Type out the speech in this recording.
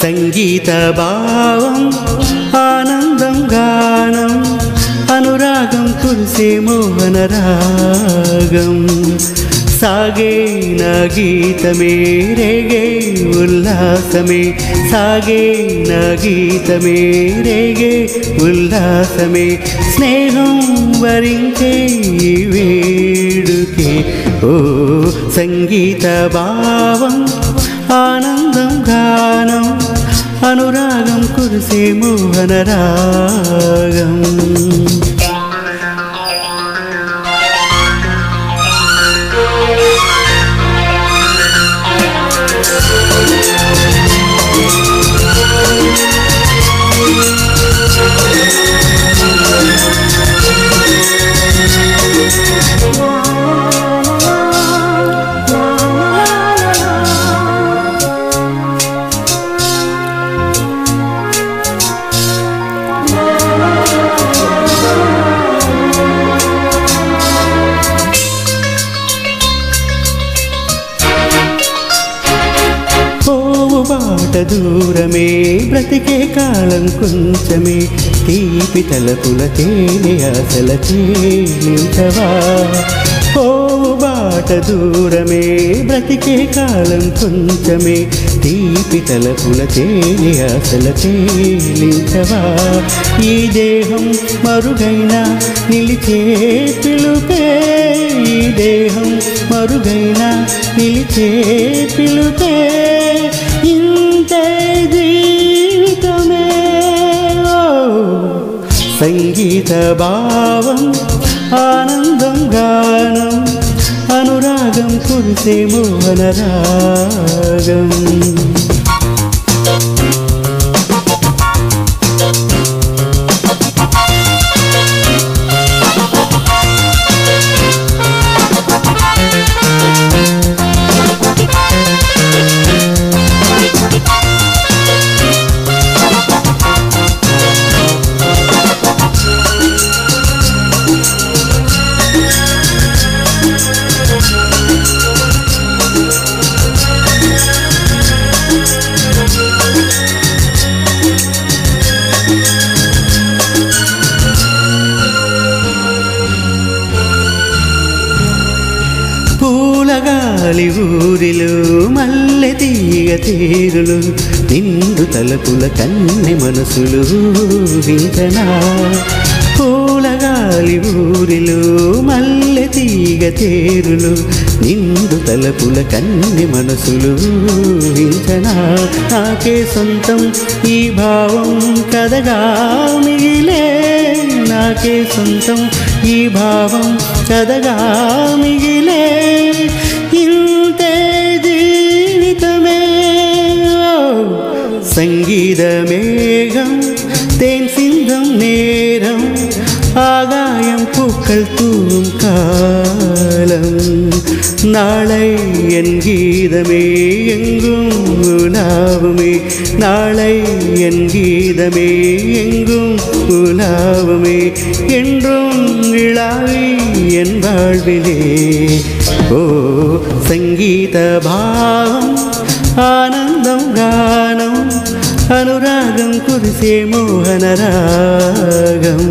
సంగీత భావం ఆనందం గానం అనురాగం కురిసే మోహన రాగం సాగే నా గీతమే రేగే ఉల్లాసమే సాగే నా గీతమే రేగే ఉల్లాసమే స్నేహం వరించే ఈ వేడుకే ఓ సంగీత భావం ఆనందం గానం అనురాగం కురిసే మోహన రాగం బాట దూరమే బ్రతికే కాలం కొంచెమే తీపి తలపుల తేనె ఆశల తేలించవా ఓ బాట దూరమే బ్రతికే కాలం కొంచెమే తీపి తలపుల తేనె ఆశల తేలించవా ఈ దేహం మరుగైనా నిలిచే పిలుపే ఈ దేహం మరుగైనా నిలిచే పిలుపే ఇంతే జీవితమే సంగీత భావం ఆనందం గానం అనురాగం కురిసే మోహన రాగం పూలగాలి ఊరిలో మల్లె తీగ తీరులు నిండు తలపుల కన్నె మనసులు వింటనా పూలగాలి ఊరిలో మల్లె తీగ తీరులు నిండు తలపుల కన్నె మనసులు వింటనా నాకే సొంతం ఈ భావం కదగా మిగిలే నాకే సొంతం ఈ భావం కదగా మిగిలే ఇంతే జీవితమే సంగీత మేఘం തേൻ സിന്ധം നേരം ആകായം പൂക്കൾ തൂവും കാലം നാളെ എൻ ഗീതമേ എങ്കും ഉലാവുമേ നാളെ എൻ ഗീതമേ എങ്കും ഉലാവുമേ என்றும் இளாவி என் வாழ்விலே ஓ సంగీత భావం ఆనందం గానం అనురాగం కురిసే మోహన రాగం